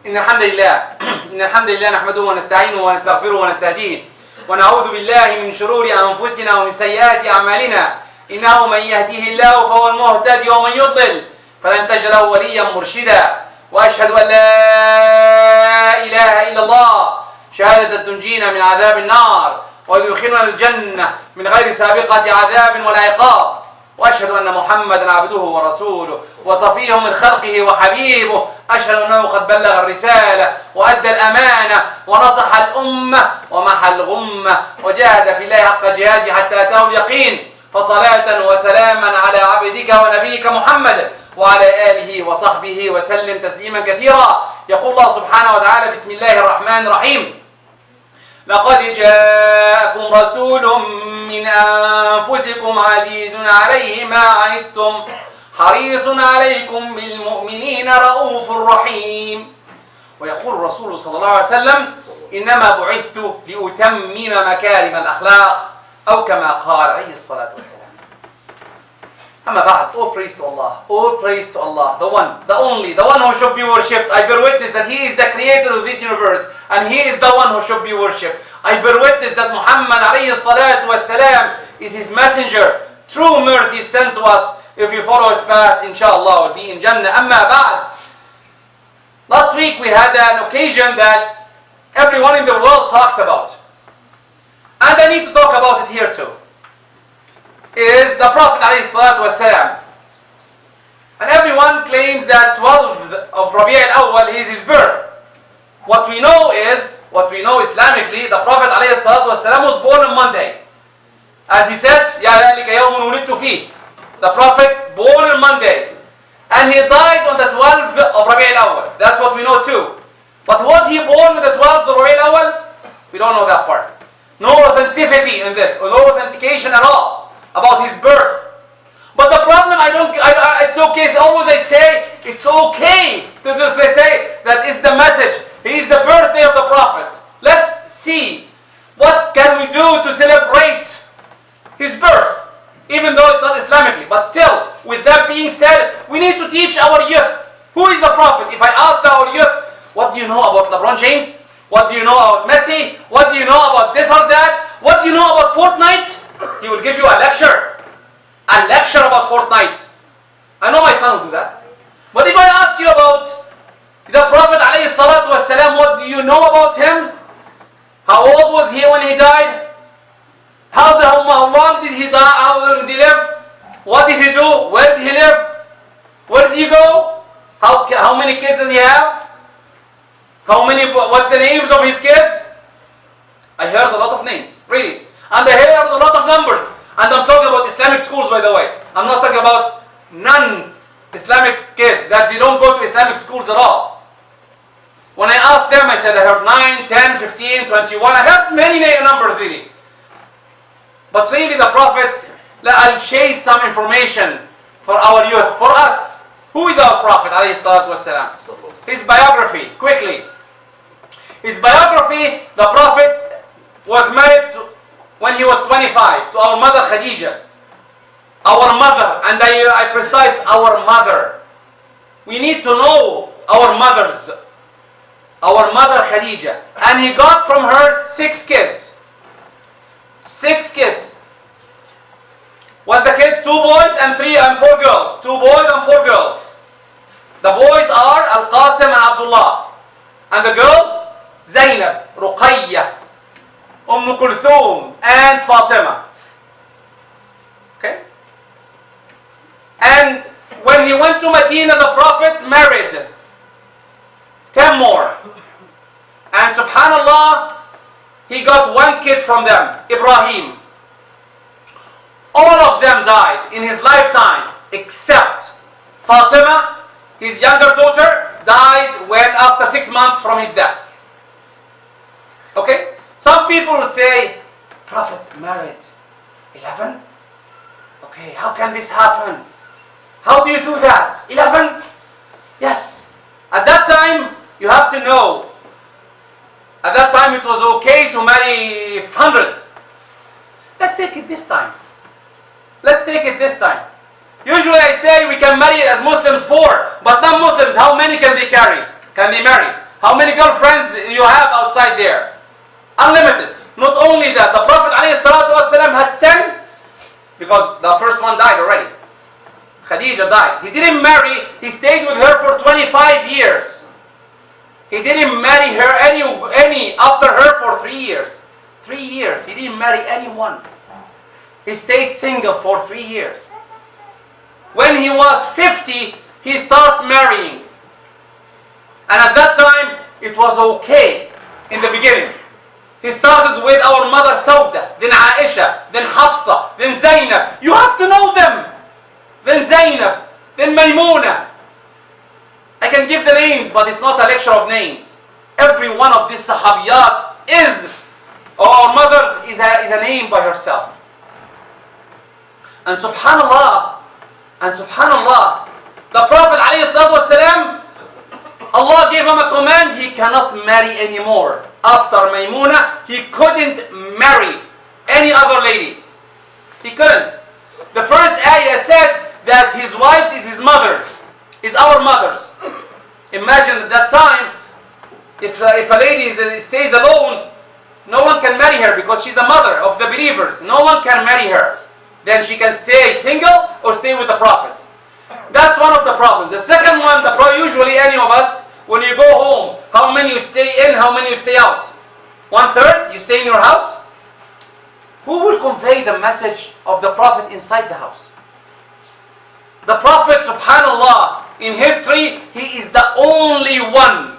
إن الحمد لله نحمده ونستعينه ونستغفره ونستهديه ونعوذ بالله من شرور أنفسنا ومن سيئات أعمالنا إنه من يهديه الله فهو المهتدي ومن يضلل فلن تجد له وليا مرشدا وأشهد أن لا إله إلا الله شهادة تنجينا من عذاب النار ويدخلنا الجنة من غير سابقة عذاب ولا عقاب وأشهد أن محمدا عبده ورسوله وصفيه من خلقه وحبيبه أشهد أنه قد بلغ الرسالة وأدى الأمانة ونصح الأمة ومحى الغمة وجاهد في الله حق جهاده حتى أتاه اليقين فصلاة وسلاما على عبدك ونبيك محمد وعلى آله وصحبه وسلم تسليما كثيرا. يقول الله سبحانه وتعالى بسم الله الرحمن الرحيم لقد جاءكم رسول من أنفسكم عزيز عليه ما عنتم حريص عليكم بالمؤمنين رؤوف رحيم. ويقول الرسول صلى الله عليه وسلم إنما بعثت لأتمم مكارم الأخلاق أو كما قال عليه الصلاة والسلام. أما بعد, all praise to Allah, all praise to Allah, the one, the only, the one who should be worshipped. I bear witness that He is the creator of this universe and He is the one who should be worshipped. I bear witness that Muhammad alayhi salatu wasalam is His messenger. True mercy is sent to us. If you follow His path, inshallah, will be in Jannah. Amma ba'd. Last week we had an occasion that everyone in the world talked about. And I need to talk about it here too. Is the Prophet ﷺ. And everyone claims that 12th of Rabi' al-Awwal is his birth. What we know Islamically, the Prophet ﷺ was born on Monday. As he said, يَا ذَلِكَ يَوْمٌ وُلِدتُّ فِيهِ. The Prophet born on Monday. And he died on the 12th of Rabi' al-Awwal. That's what we know too. But was he born on the 12th of Rabi' al-Awwal? We don't know that part. No authenticity in this, or no authentication at all about his birth. But the problem, it's okay, so always I say, it's okay to just say that it's the message. He is the birthday of the Prophet. Let's see, what can we do to celebrate his birth? Even though it's not Islamically. But still, with that being said, we need to teach our youth. Who is the Prophet? If I ask our youth, what do you know about LeBron James? What do you know about Messi? What do you know about this or that? What do you know about Fortnite? He will give you a lecture. A lecture about Fortnite. I know my son will do that. But if I ask you about the Prophet ﷺ, what do you know about him? How old was he when he died? How long did he die? How long did he live? What did he do? Where did he live? Where did he go? How many kids did he have? What's the names of his kids? I heard a lot of names, really. And I heard a lot of numbers. And I'm talking about Islamic schools, by the way. I'm not talking about non-Islamic kids, that they don't go to Islamic schools at all. When I asked them, I said I heard 9, 10, 15, 21. I heard many numbers, really. But really the Prophet, I'll shade some information for our youth, for us. Who is our Prophet, alayhi salatu wasalam? His biography, quickly. His biography, the Prophet was married when he was 25 to our mother Khadija. Our mother, and I precise our mother. We need to know our mothers. Our mother Khadija. And he got from her 6 kids. 6 kids. Was the kids 2 boys and 4 girls? 2 boys and 4 girls. The boys are Al-Qasim and Abdullah. And the girls, Zainab, Ruqayya, Kulthum, and Fatima. Okay? And when he went to Medina, the Prophet married 10 more. And subhanallah, he got 1 kid from them, Ibrahim. All of them died in his lifetime, except Fatima, his younger daughter, died after 6 months from his death. Okay? Some people will say, Prophet married 11? Okay, how can this happen? How do you do that? 11? Yes. At that time, you have to know, at that time it was okay to marry 100. Let's take it this time. Usually I say we can marry as Muslims 4, but non-Muslims, how many can they marry? How many girlfriends you have outside there? Unlimited. Not only that, the Prophet ﷺ has 10 because the first one died already. Khadija died. He didn't marry, he stayed with her for 25 years. He didn't marry her any after her for 3 years. 3 years. He didn't marry anyone. He stayed single for 3 years. When he was 50, he started marrying. And at that time, it was okay in the beginning. He started with our mother Sauda, then Aisha, then Hafsa, then Zainab. You have to know them. Then Zainab, then Maymuna. I can give the names, but it's not a lecture of names. Every one of these sahabiyat is, or our mothers, is a name by herself. And subhanallah, the Prophet ﷺ, Allah gave him a command, he cannot marry anymore. After Maymuna, he couldn't marry any other lady. He couldn't. The first ayah said that his wives is his mothers, is our mothers. Imagine at that time, if a lady stays alone, no one can marry her because she's a mother of the believers. No one can marry her. Then she can stay single or stay with the Prophet. That's one of the problems. The second one, usually any of us, when you go home, how many you stay in, how many you stay out? 1/3, you stay in your house? Who will convey the message of the Prophet inside the house? The Prophet, subhanallah, in history, he is the only one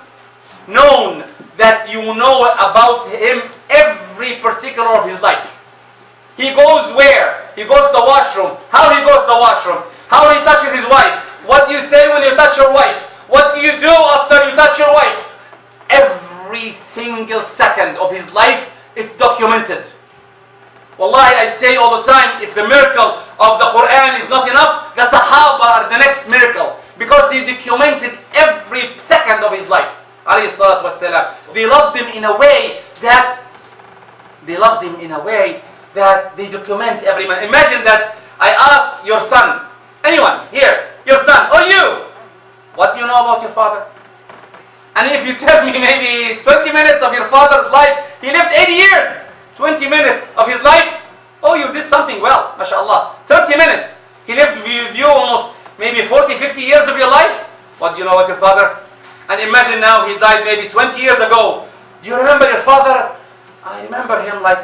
known that you know about him every particular of his life. He goes where? He goes to the washroom. How he goes to the washroom? How he touches his wife? What do you say when you touch your wife? What do you do after you touch your wife? Every single second of his life, it's documented. Wallahi, I say all the time, if the miracle of the Quran is not enough, the Sahaba are the next miracle. Because they documented every second of his life. They loved him in a way that they document every man. Imagine that I ask your son, anyone here, your son or you, what do you know about your father? And if you tell me maybe 20 minutes of your father's life, he lived 80 years. 20 minutes of his life, oh, you did something well, mashallah. 30 minutes, he lived with you almost maybe 40, 50 years of your life. What do you know about your father? And imagine now he died maybe 20 years ago. Do you remember your father? I remember him like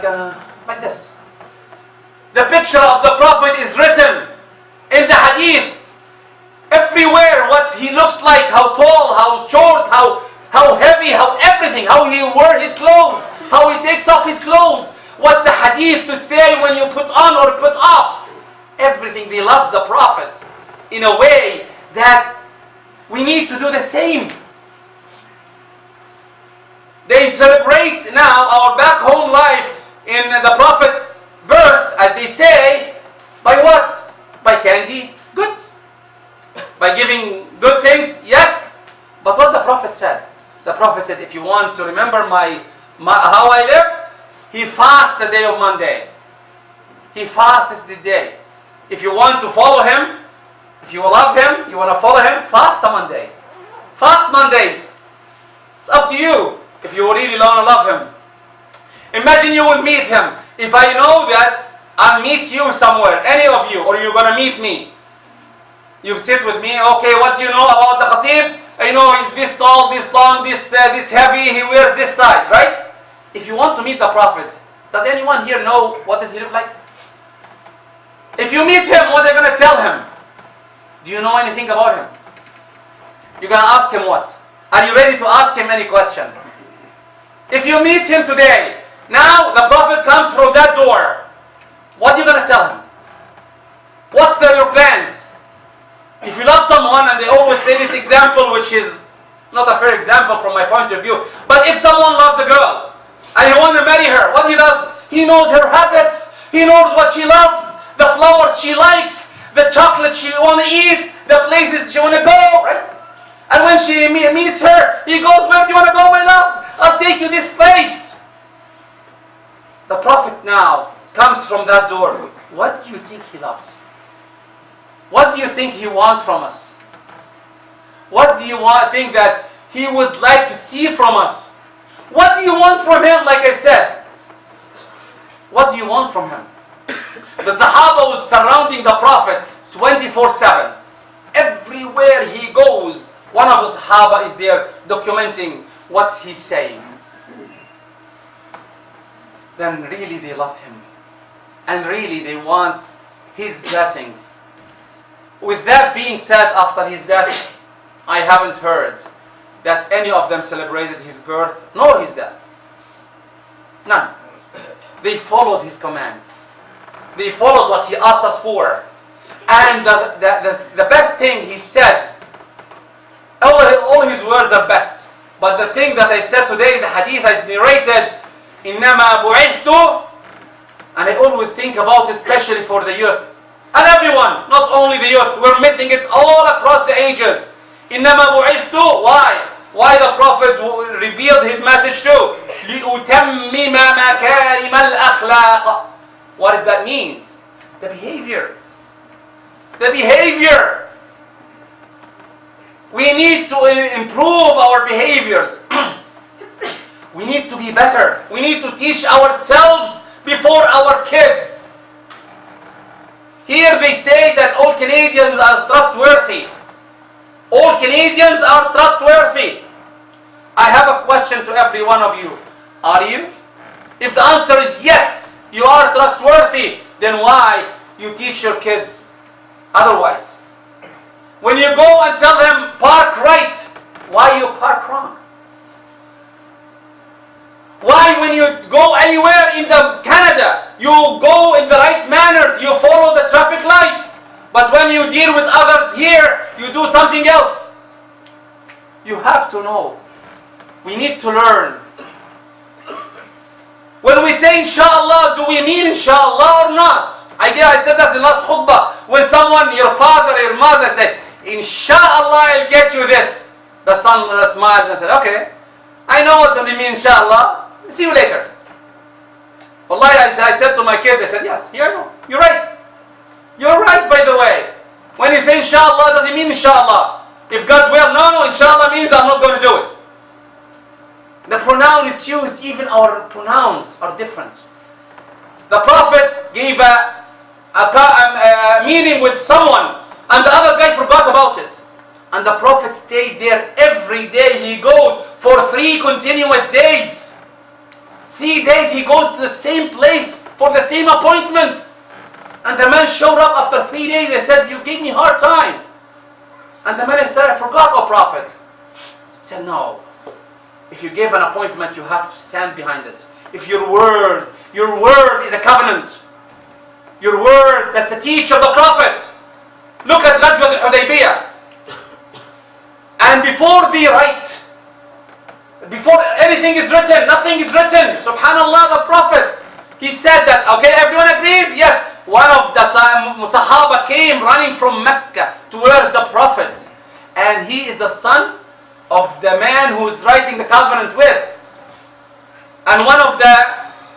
this. The picture of the Prophet is written in the hadith. Everywhere what he looks like, how tall, how short, how heavy, how everything, how he wore his clothes, how he takes off his clothes. What's the hadith to say when you put on or put off? Everything. They love the Prophet in a way that we need to do the same. They celebrate now our back home life in the Prophet's birth, as they say, by what? By candy? Good. By giving good things? Yes. But what the Prophet said? The Prophet said, if you want to remember how I live, he fasts the day of Monday. He fasts the day. If you want to follow him, if you love him, you want to follow him, fast a Monday. Fast Mondays. It's up to you if you really want to love him. Imagine you will meet him. If I know that I'll meet you somewhere, any of you, or you're going to meet me. You sit with me, okay, what do you know about the Khatib? I know he's this tall, this long, this heavy, he wears this size, right? If you want to meet the Prophet, does anyone here know what does he look like? If you meet him, what are you going to tell him? Do you know anything about him? You're going to ask him what? Are you ready to ask him any question? If you meet him today, now the Prophet comes from that door, what are you going to tell him? What's your plans? If you love someone, and they always say this example, which is not a fair example from my point of view, but if someone loves a girl, and he wants to marry her, what he does? He knows her habits, he knows what she loves, the flowers she likes, the chocolate she want to eat, the places she want to go, right? And when she meets her, he goes, where do you want to go, my love? I'll take you this place. The Prophet now comes from that door. What do you think he loves? What do you think he wants from us? What do you think that He would like to see from us. What do you want from him? Like I said, what do you want from him? The Sahaba was surrounding the Prophet 24/7. Everywhere he goes, one of the Sahaba is there documenting what he's saying. Then really they loved him. And really they want his blessings. With that being said, after his death, I haven't heard that any of them celebrated his birth nor his death. None. They followed his commands. They followed what he asked us for. And the best thing he said, all his words are best. But the thing that I said today, the hadith is narrated, إِنَّمَا بُعِثْتُ, and I always think about it, especially for the youth. And everyone, not only the youth, we're missing it all across the ages. إِنَّمَا بُعِثْتُ, why? Why the Prophet revealed his message too? لِأُتَمِّمَ مَكَارِمَ الْأَخْلَاقِ. What does that mean? The behavior. The behavior. We need to improve our behaviors. We need to be better. We need to teach ourselves before our kids. Here they say that all Canadians are trustworthy. All Canadians are trustworthy. I have a question to every one of you. Are you? If the answer is yes, you are trustworthy, then why you teach your kids otherwise? When you go and tell them park right, why you park wrong? Why when you go anywhere in Canada, you go in the right manners, you follow the traffic light. But when you deal with others here, you do something else. You have to know. We need to learn. When we say inshallah, do we mean inshallah or not? I said that in the last khutbah. When someone, your father, your mother said, inshallah I'll get you this. The son smiles and said, okay, I know what does it mean inshallah. See you later. Wallahi, I said to my kids, I said, yes, yeah, I know. You're right. You're right, by the way. When you say inshallah, does it mean inshallah? If God will, no, inshallah means I'm not going to do it. The pronoun is used, even our pronouns are different. The Prophet gave a meeting with someone, and the other guy forgot about it. And the Prophet stayed there every day. He goes for 3 continuous days. 3 days he goes to the same place for the same appointment. And the man showed up after 3 days. He said, you gave me a hard time. And the man said, I forgot, O Prophet. He said, no. If you give an appointment, you have to stand behind it. If your word is a covenant. Your word, that's the teach of the Prophet. Look at Ghazwat al-Hudaybiyah. And before they write, before anything is written, nothing is written. Subhanallah, the Prophet, he said that, okay, everyone agrees? Yes. One of the Sahaba came running from Mecca towards the Prophet. And he is the son of the man who is writing the covenant with. And one of the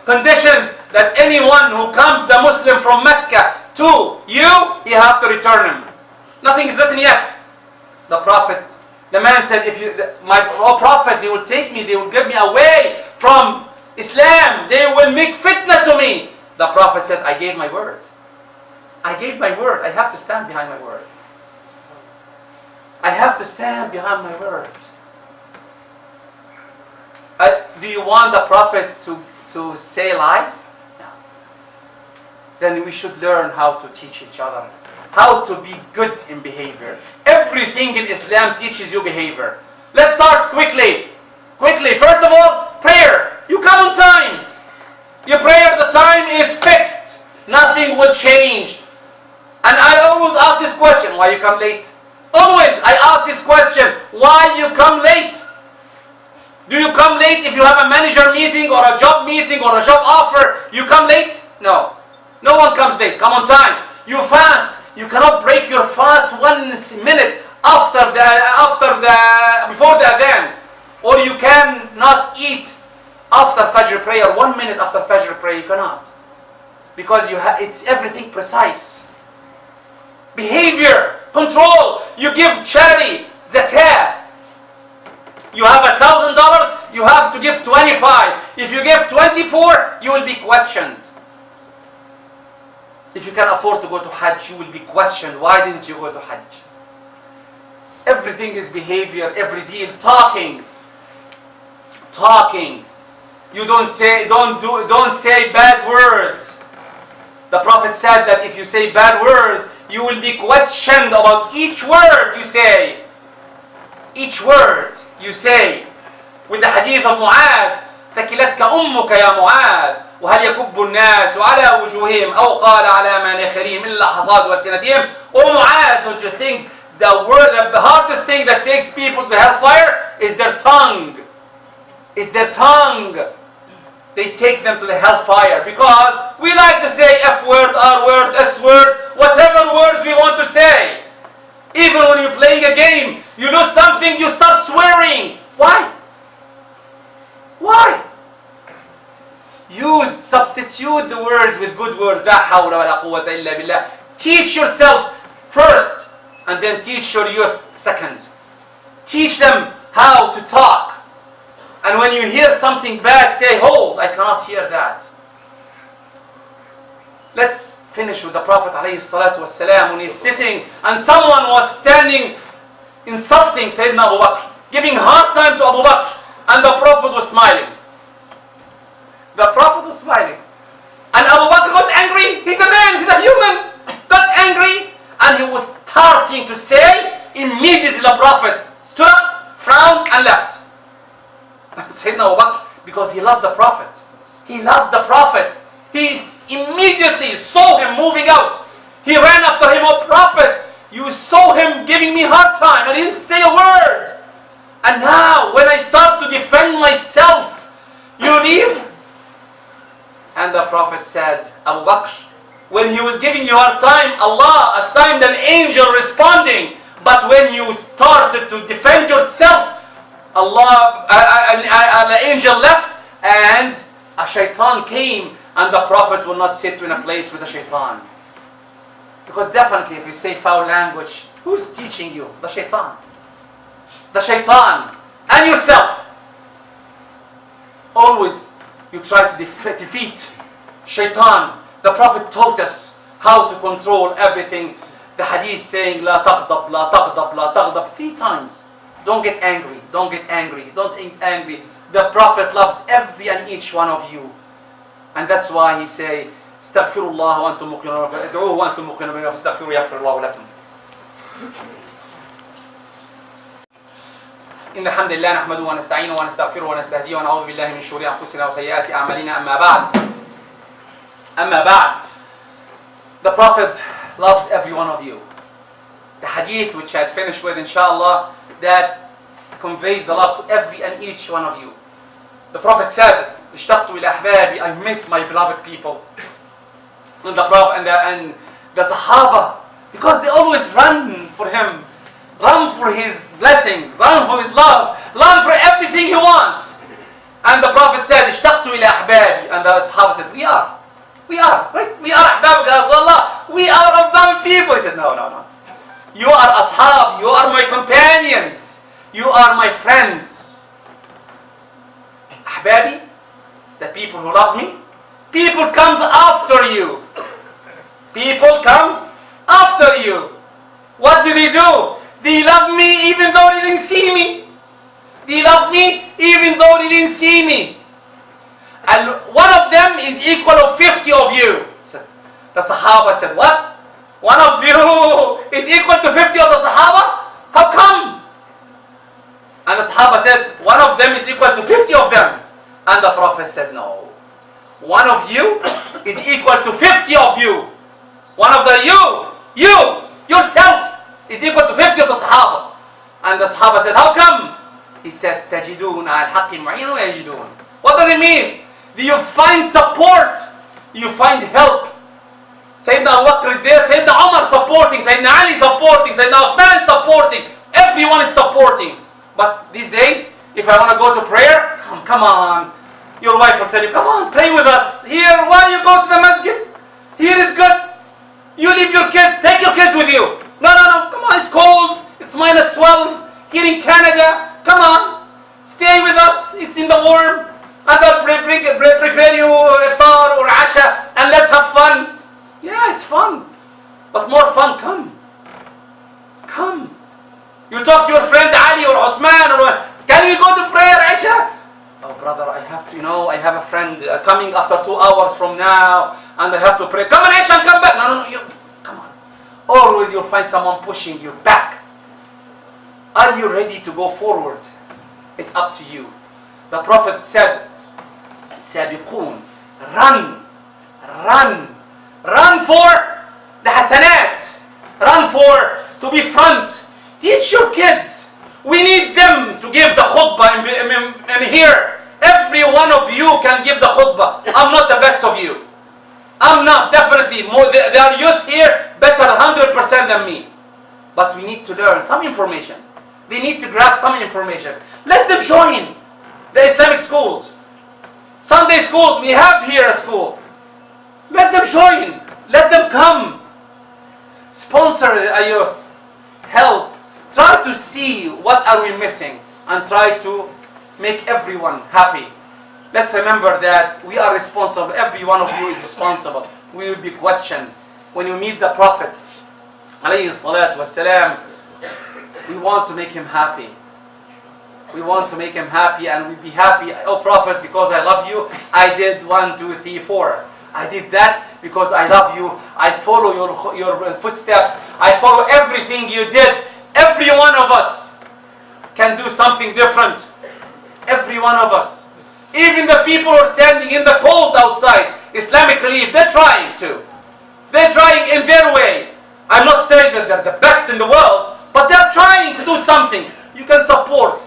conditions that anyone who comes a Muslim from Mecca to you have to return him. Nothing is written yet. The man said, my Prophet, they will take me, they will get me away from Islam. They will make fitna to me. The Prophet said, I gave my word. I gave my word. I have to stand behind my word. I have to stand behind my word. Do you want the Prophet to say lies? No. Then we should learn how to teach each other. How to be good in behavior. Everything in Islam teaches you behavior. Let's start quickly. First of all, prayer. You come on time. Your prayer, the time is fixed. Nothing will change. And I always ask this question, why you come late? Always I ask this question, why you come late? Do you come late if you have a manager meeting or a job meeting or a job offer? You come late? No. No one comes late. Come on time. You fast. You cannot break your fast 1 minute before the adhan. Or you cannot eat after Fajr prayer, 1 minute after Fajr prayer, you cannot. Because it's everything precise. Behavior, control. You give charity, zakah. You have $1,000, you have to give 25. If you give 24, you will be questioned. If you can afford to go to Hajj, you will be questioned. Why didn't you go to Hajj? Everything is behavior, every deal, talking. You don't say bad words. The Prophet said that if you say bad words, you will be questioned about each word you say. Each word you say. With the hadith of Mu'ad, ثكلتك أمك يا معاذ وهل يكب الناس على وجوههم أو قال على مناخرهم إلا حصاد ألسنتهم. Oh Mu'ad, don't you think the hardest thing that takes people to the hellfire is their tongue? Is their tongue. They take them to the hellfire because we like to say F word, R word, S word, whatever words we want to say. Even when you're playing a game, you know something, you start swearing. Why? Why? Substitute the words with good words. لا حول ولا قوة إلا بالله. Teach yourself first, and then teach your youth second. Teach them how to talk. And when you hear something bad, say, hold, I cannot hear that. Let's finish with the Prophet ﷺ when he's sitting and someone was standing insulting Sayyidina Abu Bakr, giving hard time to Abu Bakr, and the Prophet was smiling. The Prophet was smiling. And Abu Bakr got angry. He's a man, he's a human. Got angry, and he was starting to say, immediately the Prophet stood up, frowned, and left. Sayyidina Abu Bakr, because he loved the Prophet. He loved the Prophet. He immediately saw him moving out. He ran after him. Oh Prophet, you saw him giving me hard time. I didn't say a word. And now when I start to defend myself, you leave? And the Prophet said, Abu Bakr, when he was giving you hard time, Allah assigned an angel responding. But when you started to defend yourself, the angel left, and a shaitan came, and the Prophet will not sit in a place with a shaitan. Because definitely if you say foul language, who's teaching you? The shaitan. The shaitan. And yourself. Always you try to defeat shaitan. The Prophet taught us how to control everything. The hadith saying, لا تغضب, لا تغضب, لا تغضب, 3 times. Don't get angry, don't get angry, don't get angry. The Prophet loves every and each one of you. And that's why he say, استغفروا الله وأنتم موقنون ادعوه وأنتم موقنون فاستغفروه يغفر الله لكم. إن الحمد لله نحمده ونستعينه ونستغفره ونستهديه ونعوذ بالله من شرور أنفسنا وسيئات أعمالنا. أما بعد. The Prophet loves every one of you. The hadith which I'll finish with inshallah, that conveys the love to every and each one of you. The Prophet said, اشتقت إلى أحبابي, I miss my beloved people. And the Prophet and the Sahaba, because they always run for him, run for his blessings, run for his love, run for everything he wants. And the Prophet said, اشتقت إلى أحبابي, and the Sahaba said, we are, right? We are أحبابك يا رسول الله. We are beloved people. He said, no. You are ashab, you are my companions, you are my friends. Ahbabi, the people who loves me, people comes after you. People comes after you. What do? They love me even though they didn't see me. They love me even though they didn't see me. And one of them is equal of 50 of you. The Sahaba said, what? One of you is equal to 50 of the Sahaba? How come? And the Sahaba said, one of them is equal to 50 of them. And the Prophet said, no. One of you is equal to 50 of you. One of yourself is equal to 50 of the Sahaba. And the Sahaba said, how come? He said, تَجِدُونَ عَلَى الْحَقِّ مُعِينٌ وَيَجِدُونَ. What does it mean? Do you find support? You find help. Sayyidina Abu Bakr is there, Sayyidina Umar supporting, Sayyidina Ali supporting, Sayyidina Uthman supporting. Everyone is supporting. But these days, if I want to go to prayer, come on. Your wife will tell you, come on, pray with us. Here, why you go to the masjid? Here is good. You leave your kids, take your kids with you. No, come on, it's cold. It's -12 here in Canada. Come on. Stay with us. It's in the warm. And I'll prepare you iftar or asha and let's have fun. Yeah, it's fun. But more fun, come. Come. You talk to your friend Ali or Osman or can we go to prayer Isha? Oh brother, I have to, I have a friend coming after 2 hours from now and I have to pray. Come on Isha and come back. No, come on. Always you'll find someone pushing you back. Are you ready to go forward? It's up to you. The Prophet said, السابقون, run for the hasanat. Run for to be front. Teach your kids. We need them to give the khutbah in here. Every one of you can give the khutbah. I'm not the best of you. I'm not, definitely. There are youth here better 100% than me. But we need to learn some information. They need to grab some information. Let them join the Islamic schools. Sunday schools, we have here a school. Let them join. Let them come. Sponsor a youth. Help. Try to see what are we missing and try to make everyone happy. Let's remember that we are responsible. Every one of you is responsible. We will be questioned. When you meet the Prophet, alayhi salatu wassalam, we want to make him happy. We want to make him happy and we'll be happy. Oh Prophet, because I love you, I did 1, 2, 3, 4. I did that because I love you. I follow your footsteps. I follow everything you did. Every one of us can do something different. Every one of us. Even the people who are standing in the cold outside, Islamic Relief, they're trying to. They're trying in their way. I'm not saying that they're the best in the world, but they're trying to do something. You can support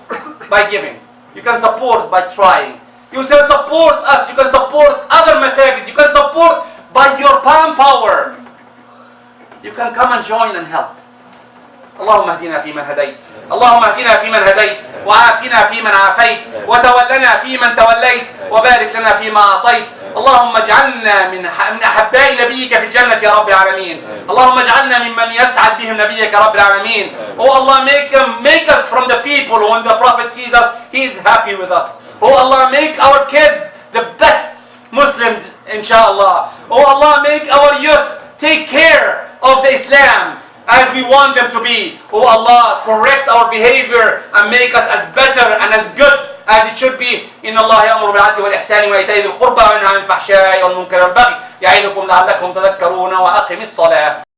by giving. You can support by trying. You can support us. You can support other masajid. You can support by your palm power. You can come and join and help. اللهم اهدنا فيمن هديت اللهم اهدنا فيمن هديت وعافنا فيمن عافيت وتولنا فيمن توليت وبارك لنا فيما أعطيت اللهم اجعلنا من أحباء نبيك في الجنة يا رب العالمين اللهم اجعلنا ممن يسعد بهم نبيك يا رب العالمين Oh Allah, make us from the people who when the Prophet sees us, he is happy with us. Oh Allah, make our kids the best Muslims, inshallah. Oh Allah, make our youth take care of the Islam as we want them to be. Oh Allah, correct our behavior and make us as better and as good as it should be. إن الله يأمر بالعدل والإحسان وإيتاء ذي القربى وينهى عن الفحشاء والمنكر والبغي يعظكم لعلكم تذكرون وأقم الصلاة